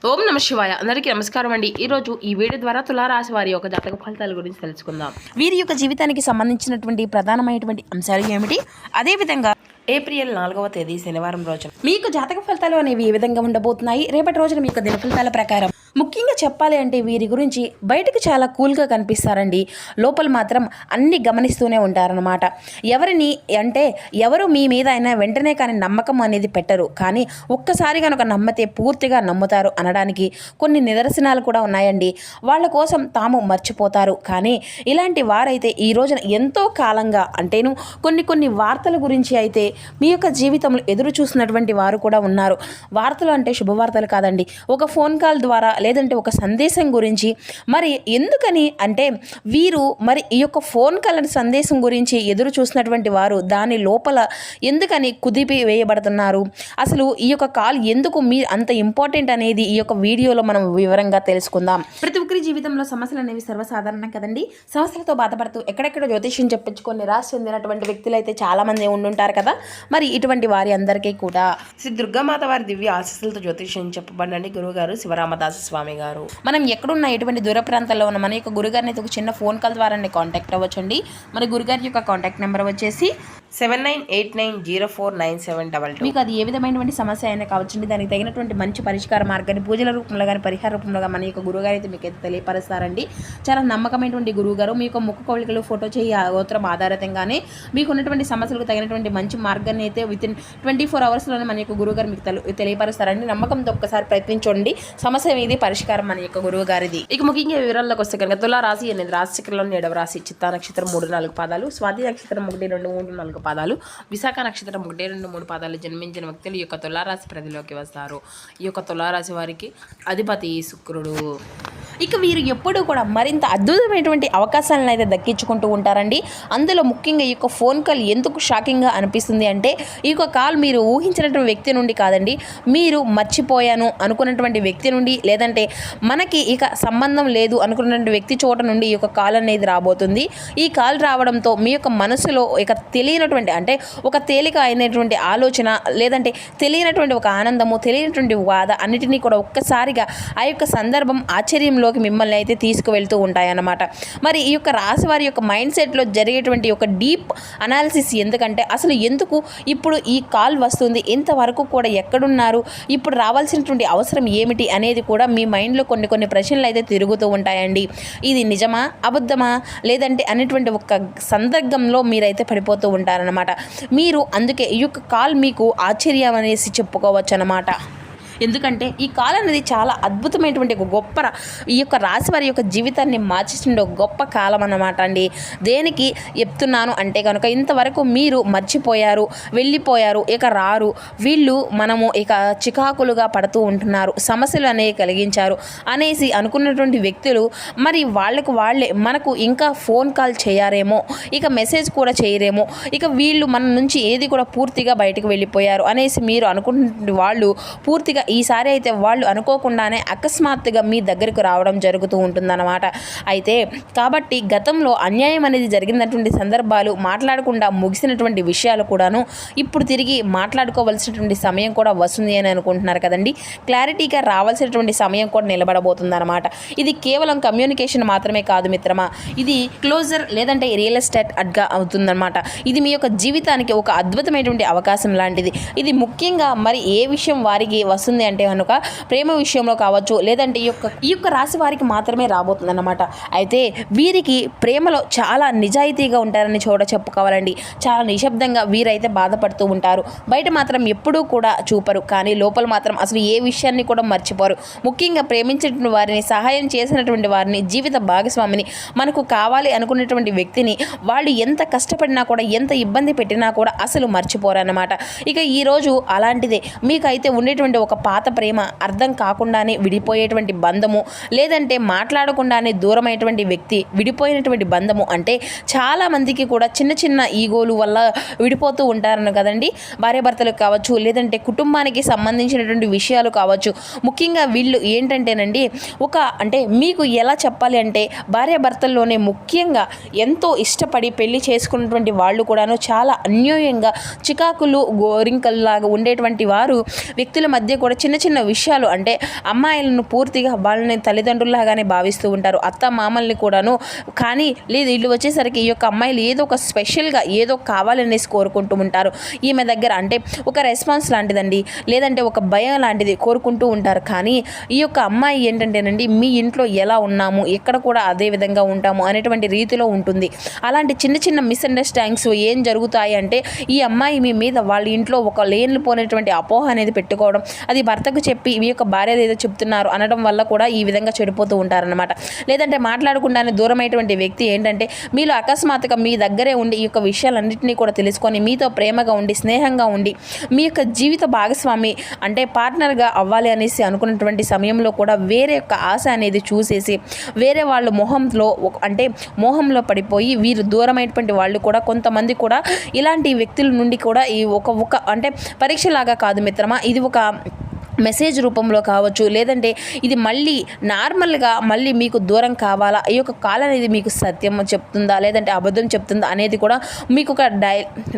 ఓం నమ శివాయ. అందరికీ నమస్కారం అండి. ఈరోజు ఈ వీడియో ద్వారా తులారాశి వారి యొక్క జాతక ఫలితాల గురించి తెలుసుకుందాం. వీరి యొక్క జీవితానికి సంబంధించినటువంటి ప్రధానమైనటువంటి అంశాలు ఏమిటి, అదేవిధంగా ఏప్రిల్ 4వ తేదీ శనివారం రోజున మీకు జాతక ఫలితాలు అనేవి ఏ విధంగా ఉండబోతున్నాయి, రేపటి రోజున మీ యొక్క దిన ఫలితాల ప్రకారం ముఖ్యంగా చెప్పాలి అంటే వీరి గురించి బయటకు చాలా కూల్గా కనిపిస్తారండి, లోపల మాత్రం అన్ని గమనిస్తూనే ఉంటారనమాట. ఎవరిని అంటే ఎవరు మీ మీద అయినా వెంటనే కానీ నమ్మకం అనేది పెట్టరు, కానీ ఒక్కసారి కనుక నమ్మితే పూర్తిగా నమ్ముతారు అనడానికి కొన్ని నిదర్శనాలు కూడా ఉన్నాయండి. వాళ్ళ కోసం తాము మర్చిపోతారు. కానీ ఇలాంటి వారైతే ఈ రోజున ఎంతో కాలంగా అంటేను కొన్ని వార్తల గురించి అయితే మీ యొక్క జీవితంలో ఎదురు చూసినటువంటి వారు కూడా ఉన్నారు. వార్తలు అంటే శుభవార్తలు కాదండి, ఒక ఫోన్ కాల్ ద్వారా లేదంటే ఒక సందేశం గురించి. మరి ఎందుకని అంటే వీరు మరి ఈ యొక్క ఫోన్ కాల్ సందేశం గురించి ఎదురు చూసినటువంటి వారు దాని లోపల ఎందుకని కుదిపి వేయబడుతున్నారు, అసలు ఈ యొక్క కాల్ ఎందుకు మీ అంత ఇంపార్టెంట్ అనేది ఈ యొక్క వీడియోలో మనం వివరంగా తెలుసుకుందాం. ప్రతి ఒక్కరి జీవితంలో సమస్యలు అనేవి సర్వసాధారణం కదండి. సమస్యలతో బాధపడుతూ ఎక్కడెక్కడ జ్యోతిష్యం చెప్పించుకొని నిరాశ చెందినటువంటి వ్యక్తులు అయితే చాలా మంది ఉండుంటారు కదా. మరి ఇటువంటి వారి అందరికీ కూడా శ్రీ దుర్గామాత వారి దివ్య ఆశీస్సులతో జ్యోతిష్యం చెప్పబడండి గురువుగారు శివరామదాసు స్వామి గారు. మనం ఎక్కడున్న ఎటువంటి దూర ప్రాంతాల్లో ఉన్న మన యొక్క గురుగారిని అయితే ఒక చిన్న ఫోన్ కాల్ ద్వారా కాంటాక్ట్ అవ్వచ్చండి. మన గురుగారి యొక్క కాంటాక్ట్ నెంబర్ వచ్చేసి 7989049722. మీకు అది ఏ విధమైనటువంటి సమస్య అయినా కావచ్చండి, దానికి తగినటువంటి మంచి పరిష్కార మార్గాన్ని పూజల రూపంలో కానీ పరిహార రూపంలో మన యొక్క గురుగారు అయితే మీకు అయితే తెలియపరుస్తారండి. చాలా నమ్మకమైనటువంటి గురువుగారు. మీ యొక్క ముఖ కవళికలు ఫోటో చేయి గోత్రం ఆధారితంగానే మీకు ఉన్నటువంటి సమస్యలకు తగినటువంటి మంచి మార్గాన్ని అయితే వితిన్ 24 అవర్స్లోనే మన యొక్క గురువుగారు మీకు తెలియపరుస్తారండి. నమ్మకంతో ఒక్కసారి ప్రయత్నించండి, సమస్య ఇది పరిష్కారం మన యొక్క గురువు గారిది. ఇక ముఖ్యంగా వివరాల్లోకి వస్తే కనుక తులారాశి అనేది రాశిచక్రంలోని 7వ రాశి. చిత్తా నక్షత్రం 3-4 పాదాలు, స్వాతి నక్షత్రం 1-2-3-4 పాదాలు, విశాఖ నక్షత్రం 1-2-3 పాదాలు జన్మించిన వ్యక్తులు ఈ యొక్క తులారాశి పరిధిలోకి వస్తారు. ఈ యొక్క తులారాశి వారికి అధిపతి శుక్రుడు. ఇక వీరు ఎప్పుడూ కూడా మరింత అద్భుతమైనటువంటి అవకాశాలను అయితే దక్కించుకుంటూ ఉంటారండి. అందులో ముఖ్యంగా ఈ యొక్క ఫోన్ కాల్ ఎందుకు షాకింగ్గా అనిపిస్తుంది అంటే ఈ యొక్క కాల్ మీరు ఊహించినటువంటి వ్యక్తి నుండి కాదండి, మీరు మర్చిపోయాను అనుకున్నటువంటి వ్యక్తి నుండి, లేదంటే మనకి ఇక సంబంధం లేదు అనుకున్నటువంటి వ్యక్తి చోట నుండి ఈ యొక్క కాల్ అనేది రాబోతుంది. ఈ కాల్ రావడంతో మీ యొక్క మనసులో ఇక తెలియనటువంటి అంటే ఒక తేలిక అయినటువంటి ఆలోచన, లేదంటే తెలియనటువంటి ఒక ఆనందము, తెలియనటువంటి బాధ అన్నిటినీ కూడా ఒక్కసారిగా ఆ యొక్క సందర్భం ఆశ్చర్యంలోకి మిమ్మల్ని అయితే తీసుకువెళ్తూ ఉంటాయన్నమాట. మరి ఈ యొక్క రాశి వారి యొక్క మైండ్ సెట్లో జరిగేటువంటి ఒక డీప్ అనాలిసిస్ ఎందుకంటే అసలు ఎందుకు ఇప్పుడు ఈ కాల్ వస్తుంది, ఇంతవరకు కూడా ఎక్కడున్నారు, ఇప్పుడు రావాల్సినటువంటి అవసరం ఏమిటి అనేది కూడా మీ మైండ్లో కొన్ని ప్రశ్నలు అయితే తిరుగుతూ ఉంటాయండి. ఇది నిజమా అబద్ధమా లేదంటే అనేటువంటి ఒక సందర్భంలో మీరైతే పడిపోతూ ఉంటారనమాట. మీరు అందుకే ఈ యొక్క కాల్ మీకు ఆశ్చర్యం అనేసి చెప్పుకోవచ్చు అన్నమాట. ఎందుకంటే ఈ కాలం అనేది చాలా అద్భుతమైనటువంటి ఒక గొప్ప ఈ యొక్క రాశి వారి యొక్క జీవితాన్ని మార్చేసిన ఒక గొప్ప కాలం అన్నమాట అండి. దేనికి చెప్తున్నాను అంటే కనుక ఇంతవరకు మీరు మర్చిపోయారు, వెళ్ళిపోయారు, ఇక రారు, వీళ్ళు మనము ఇక చికాకులుగా పడుతూ ఉంటున్నారు, సమస్యలు అనేవి కలిగించారు అనేసి అనుకున్నటువంటి వ్యక్తులు మరి వాళ్ళే మనకు ఇంకా ఫోన్ కాల్ చేయారేమో, ఇక మెసేజ్ కూడా చేయరేమో, ఇక వీళ్ళు మన నుంచి ఏది కూడా పూర్తిగా బయటకు వెళ్ళిపోయారు అనేసి మీరు అనుకుంటున్న వాళ్ళు పూర్తిగా ఈసారి అయితే వాళ్ళు అనుకోకుండానే అకస్మాత్తుగా మీ దగ్గరకు రావడం జరుగుతూ ఉంటుందన్నమాట. అయితే కాబట్టి గతంలో అన్యాయం అనేది జరిగినటువంటి సందర్భాలు మాట్లాడకుండా ముగిసినటువంటి విషయాలు కూడాను ఇప్పుడు తిరిగి మాట్లాడుకోవాల్సినటువంటి సమయం కూడా వస్తుంది అని అనుకుంటున్నారు కదండి. క్లారిటీగా రావాల్సినటువంటి సమయం కూడా నిలబడబోతుందన్నమాట. ఇది కేవలం కమ్యూనికేషన్ మాత్రమే కాదు మిత్రమా, ఇది క్లోజర్ లేదంటే రియల్ ఎస్టేట్ అడ్గా అవుతుందన్నమాట. ఇది మీ యొక్క జీవితానికి ఒక అద్భుతమైనటువంటి అవకాశం లాంటిది. ఇది ముఖ్యంగా మరి ఏ విషయం వారికి వస్తుంది అంటే కనుక ప్రేమ విషయంలో కావచ్చు, లేదంటే ఈ యొక్క రాశి వారికి మాత్రమే రాబోతుందన్నమాట. అయితే వీరికి ప్రేమలో చాలా నిజాయితీగా ఉంటారని చెప్పుకోవాలండి. చాలా నిశ్శబ్దంగా వీరైతే బాధపడుతూ ఉంటారు. బయట మాత్రం ఎప్పుడూ కూడా చూపరు, కానీ లోపల మాత్రం అసలు ఏ విషయాన్ని కూడా మర్చిపోరు. ముఖ్యంగా ప్రేమించినటువంటి వారిని, సహాయం చేసినటువంటి వారిని, జీవిత భాగస్వామిని, మనకు కావాలి అనుకున్నటువంటి వ్యక్తిని వాళ్ళు ఎంత కష్టపడినా కూడా, ఎంత ఇబ్బంది పెట్టినా కూడా అసలు మర్చిపోరు అన్నమాట. ఇక ఈరోజు అలాంటిదే మీకైతే ఉండేటువంటి ఒక పాత ప్రేమ, అర్థం కాకుండానే విడిపోయేటువంటి బంధము, లేదంటే మాట్లాడకుండానే దూరమైనటువంటి వ్యక్తి, విడిపోయినటువంటి బంధము అంటే చాలామందికి కూడా చిన్న ఈగోలు వల్ల విడిపోతూ ఉంటారని కదండి. భార్యాభర్తలకు కావచ్చు, లేదంటే కుటుంబానికి సంబంధించినటువంటి విషయాలు కావచ్చు. ముఖ్యంగా వీళ్ళు ఏంటంటేనండి అంటే మీకు ఎలా చెప్పాలి అంటే భార్యాభర్తల్లోనే ముఖ్యంగా ఎంతో ఇష్టపడి పెళ్లి చేసుకున్నటువంటి వాళ్ళు కూడాను చాలా అన్యోన్యంగా చికాకులు గోరింకల్లాగా ఉండేటువంటి వారు వ్యక్తుల మధ్య కూడా కూడా చిన్న చిన్న విషయాలు అంటే అమ్మాయిలను పూర్తిగా వాళ్ళని తల్లిదండ్రుల్లాగానే భావిస్తూ ఉంటారు, అత్త మామల్ని కూడాను. కానీ లేదు వీళ్ళు వచ్చేసరికి ఈ యొక్క అమ్మాయిలు ఏదో ఒక స్పెషల్గా ఏదో కావాలనేసి కోరుకుంటూ ఉంటారు ఈమె దగ్గర. అంటే ఒక రెస్పాన్స్ లాంటిదండి, లేదంటే ఒక భయం లాంటిది కోరుకుంటూ ఉంటారు. కానీ ఈ యొక్క అమ్మాయి ఏంటంటేనండి, మీ ఇంట్లో ఎలా ఉన్నాము ఎక్కడ కూడా అదే విధంగా ఉంటాము అనేటువంటి రీతిలో ఉంటుంది. అలాంటి చిన్న చిన్న మిస్అండర్స్టాండింగ్స్ ఏం జరుగుతాయి అంటే, ఈ అమ్మాయి మీ మీద వాళ్ళ ఇంట్లో ఒక లేన్లు పోనేటువంటి అపోహ అనేది పెట్టుకోవడం, అది భర్తకు చెప్పి మీ యొక్క భార్య ఏదో చెప్తున్నారు అనడం వల్ల కూడా ఈ విధంగా చెడిపోతూ ఉంటారనమాట. లేదంటే మాట్లాడకుండానే దూరమైనటువంటి వ్యక్తి ఏంటంటే, మీలో అకస్మాత్తుగా మీ దగ్గరే ఉండి ఈ యొక్క విషయాలన్నింటినీ కూడా తెలుసుకొని మీతో ప్రేమగా ఉండి స్నేహంగా ఉండి మీ యొక్క జీవిత భాగస్వామి అంటే పార్ట్నర్గా అవ్వాలి అనేసి అనుకున్నటువంటి సమయంలో కూడా వేరే యొక్క ఆశ అనేది చూసేసి వేరే వాళ్ళ అంటే మోహంలో పడిపోయి వీరు దూరమైనటువంటి వాళ్ళు కూడా కొంతమంది కూడా ఇలాంటి వ్యక్తుల నుండి కూడా ఈ ఒక అంటే పరీక్షలాగా కాదు మిత్రమా, ఇది ఒక మెసేజ్ రూపంలో కావచ్చు, లేదంటే ఇది మళ్ళీ నార్మల్గా మళ్ళీ మీకు దూరం కావాలా, ఈ యొక్క కాల్ అనేది మీకు సత్యం చెప్తుందా లేదంటే అబద్ధం చెప్తుందా అనేది కూడా మీకు ఒక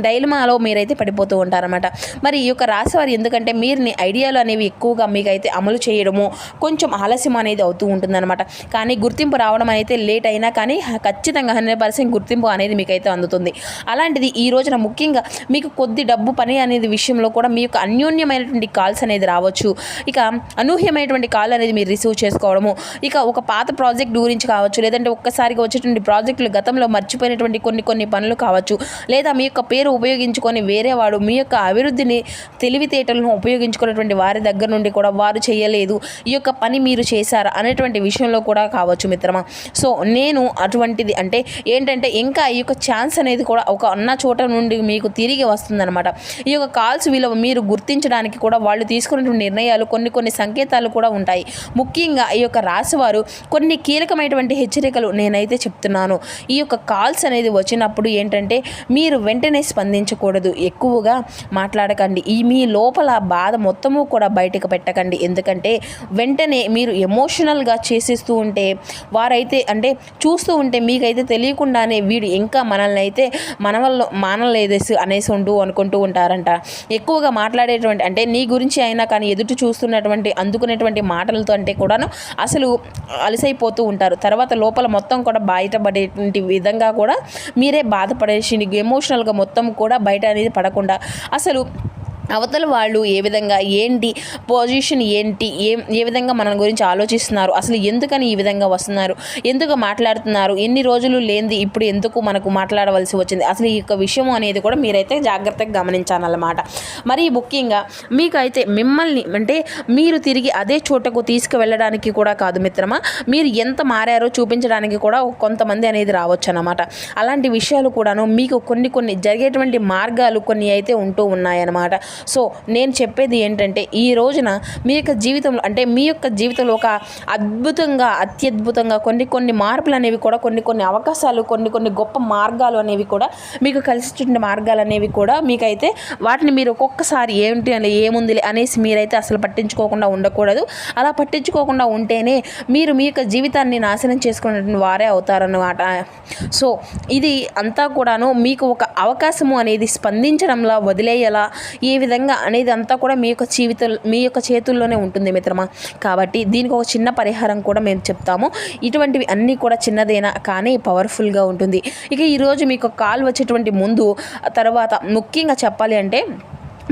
డైలమాలో మీరైతే పడిపోతూ ఉంటారన్నమాట. మరి ఈ యొక్క రాశివారు ఎందుకంటే మీరుని ఐడియాలు అనేవి ఎక్కువగా మీకైతే అమలు చేయడము కొంచెం ఆలస్యం అనేది అవుతూ ఉంటుందన్నమాట. కానీ గుర్తింపు రావడం అయితే లేట్ అయినా కానీ ఖచ్చితంగా 100% గుర్తింపు అనేది మీకైతే అందుతుంది. అలాంటిది ఈ రోజున ముఖ్యంగా మీకు కొద్ది డబ్బు పని అనేది విషయంలో కూడా మీ యొక్క అన్యోన్యమైనటువంటి కాల్స్ అనేది రావచ్చు. ఇక అనూహ్యమైనటువంటి కాల్ అనేది మీరు రిసీవ్ చేసుకోవడము, ఇక ఒక పాత ప్రాజెక్ట్ గురించి కావచ్చు, లేదంటే ఒక్కసారిగా వచ్చేటువంటి ప్రాజెక్టులు గతంలో మర్చిపోయినటువంటి కొన్ని పనులు కావచ్చు, లేదా మీ యొక్క పేరు ఉపయోగించుకొని వేరే వాడు మీ యొక్క అభివృద్ధిని తెలివితేటలను ఉపయోగించుకున్నటువంటి వారి దగ్గర నుండి కూడా వారు చేయలేదు, ఈ యొక్క పని మీరు చేశారు అనేటువంటి విషయంలో కూడా కావచ్చు మిత్రమా. సో నేను అటువంటిది అంటే ఏంటంటే ఇంకా ఈ యొక్క ఛాన్స్ అనేది కూడా ఒక అన్న చోట నుండి మీకు తిరిగి వస్తుందన్నమాట. ఈ యొక్క కాల్స్ విలువ మీరు గుర్తించడానికి కూడా వాళ్ళు తీసుకున్నటువంటి నిర్ణయాలు కొన్ని సంకేతాలు కూడా ఉంటాయి. ముఖ్యంగా ఈ యొక్క రాశివారు కొన్ని కీలకమైనటువంటి హెచ్చరికలు నేనైతే చెప్తున్నాను. ఈ యొక్క కాల్స్ అనేది వచ్చినప్పుడు ఏంటంటే మీరు వెంటనే స్పందించకూడదు, ఎక్కువగా మాట్లాడకండి, మీ లోపల బాధ మొత్తము కూడా బయటకు పెట్టకండి. ఎందుకంటే వెంటనే మీరు ఎమోషనల్గా చేసేస్తూ ఉంటే వారైతే అంటే చూస్తూ ఉంటే మీకైతే తెలియకుండానే వీడు ఇంకా మనల్ని అయితే మన వల్ల మానలేదేసి అనేసి అనుకుంటూ ఉంటారంట. ఎక్కువగా మాట్లాడేటువంటి అంటే నీ గురించి అయినా కానీ ఎదుటి చూస్తున్నటువంటి అందుకునేటువంటి మాటలతో అంటే కూడాను అసలు అలసైపోతూ ఉంటారు. తర్వాత లోపల మొత్తం కూడా బయటపడేటువంటి విధంగా కూడా మీరే బాధపడేసి ఎమోషనల్గా మొత్తం కూడా బయట అనేది పడకుండా అసలు అవతల వాళ్ళు ఏ విధంగా ఏంటి పొజిషన్ ఏంటి ఏ విధంగా మన గురించి ఆలోచిస్తున్నారు, అసలు ఎందుకని ఈ విధంగా వస్తున్నారు, ఎందుకు మాట్లాడుతున్నారు, ఎన్ని రోజులు లేనిది ఇప్పుడు ఎందుకు మనకు మాట్లాడవలసి వచ్చింది, అసలు ఈ యొక్క విషయం అనేది కూడా మీరైతే జాగ్రత్తగా గమనించాలన్నమాట. మరి ముఖ్యంగా మీకు అయితే మిమ్మల్ని అంటే మీరు తిరిగి అదే చోటకు తీసుకువెళ్ళడానికి కూడా కాదు మిత్రమా, మీరు ఎంత మారారో చూపించడానికి కూడా కొంతమంది అనేది రావచ్చు అన్నమాట. అలాంటి విషయాలు కూడాను మీకు కొన్ని జరిగేటువంటి మార్గాలు కొన్ని అయితే ఉంటూ ఉన్నాయన్నమాట. సో నేను చెప్పేది ఏంటంటే ఈ రోజున మీ యొక్క జీవితంలో అంటే మీ యొక్క జీవితంలో ఒక అత్యద్భుతంగా కొన్ని మార్పులు అనేవి కూడా కొన్ని అవకాశాలు కొన్ని గొప్ప మార్గాలు అనేవి కూడా మీకు కలిసి మార్గాలు అనేవి కూడా మీకైతే వాటిని మీరు ఒక్కొక్కసారి ఏంటి అని ఏముందిలే అనేసి మీరైతే అసలు పట్టించుకోకుండా ఉండకూడదు. అలా పట్టించుకోకుండా ఉంటేనే మీరు మీ యొక్క జీవితాన్ని నాశనం చేసుకున్నటువంటి వారే అవుతారన్నమాట. సో ఇది అంతా కూడాను మీకు ఒక అవకాశము అనేది స్పందించడంలో వదిలేయాలా ఏ విధంగా అనేది అంతా కూడా మీ యొక్క చేతుల్లోనే ఉంటుంది మిత్రమా. కాబట్టి దీనికి ఒక చిన్న పరిహారం కూడా మేము చెప్తాము. ఇటువంటివి అన్నీ కూడా చిన్నదైనా కానీ పవర్ఫుల్గా ఉంటుంది. ఇక ఈరోజు మీకు కాల్ వచ్చేటువంటి ముందు తర్వాత ముఖ్యంగా చెప్పాలి అంటే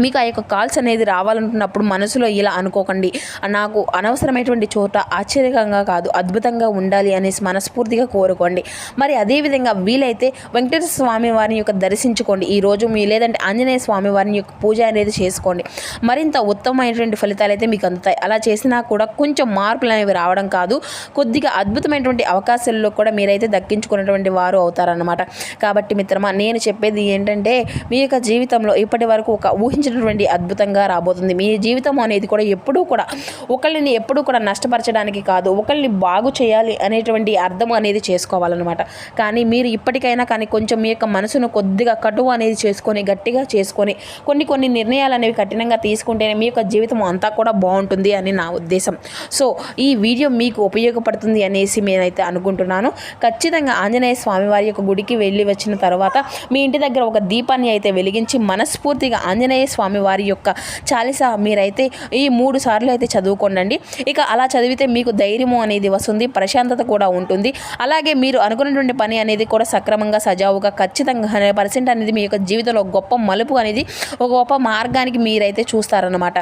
మీకు ఆ యొక్క కాల్స్ అనేది రావాలనుకున్నప్పుడు మనసులో ఇలా అనుకోకండి, నాకు అనవసరమైనటువంటి చోట ఆశ్చర్యకంగా కాదు అద్భుతంగా ఉండాలి అనేసి మనస్ఫూర్తిగా కోరుకోండి. మరి అదేవిధంగా వీలైతే వెంకటేశ్వర స్వామి వారిని యొక్క దర్శించుకోండి ఈరోజు, లేదంటే ఆంజనేయ స్వామి వారిని యొక్క పూజ అనేది చేసుకోండి. మరింత ఉత్తమమైనటువంటి ఫలితాలు అయితే మీకు అందుతాయి. అలా చేసినా కూడా కొంచెం మార్పులు అనేవి రావడం కాదు, కొద్దిగా అద్భుతమైనటువంటి అవకాశాల్లో కూడా మీరైతే దక్కించుకున్నటువంటి వారు అవుతారన్నమాట. కాబట్టి మిత్రమా నేను చెప్పేది ఏంటంటే మీ యొక్క జీవితంలో ఇప్పటి వరకు ఒక ఊహించినటువంటి అద్భుతంగా రాబోతుంది. మీ జీవితం అనేది కూడా ఒకళ్ళని ఎప్పుడూ కూడా నష్టపరచడానికి కాదు, ఒకళ్ళని బాగు చేయాలి అనేటువంటి అర్థం అనేది చేసుకోవాలన్నమాట. కానీ మీరు ఇప్పటికైనా కానీ కొంచెం మీ యొక్క మనసును కొద్దిగా కటువు అనేది చేసుకొని గట్టిగా చేసుకొని కొన్ని నిర్ణయాలు అనేవి కఠినంగా తీసుకుంటేనే మీ యొక్క జీవితం అంతా కూడా బాగుంటుంది అని నా ఉద్దేశం. సో ఈ వీడియో మీకు ఉపయోగపడుతుంది అనేసి నేనైతే అనుకుంటున్నాను. ఖచ్చితంగా ఆంజనేయ స్వామి వారి యొక్క గుడికి వెళ్ళి వచ్చిన తర్వాత మీ ఇంటి దగ్గర ఒక దీపాన్ని అయితే వెలిగించి మనస్ఫూర్తిగా ఆంజనేయ స్వామి వారి యొక్క చాలీసా మీరైతే ఈ 3 సార్లు అయితే చదువుకోండి. ఇక అలా చదివితే మీకు ధైర్యము అనేది వస్తుంది, ప్రశాంతత కూడా ఉంటుంది. అలాగే మీరు అనుకున్నటువంటి పని అనేది కూడా సక్రమంగా సజావుగా ఖచ్చితంగా 100% అనేది మీ యొక్క జీవితంలో గొప్ప మలుపు అనేది ఒక గొప్ప మార్గానికి మీరైతే చూస్తారన్నమాట.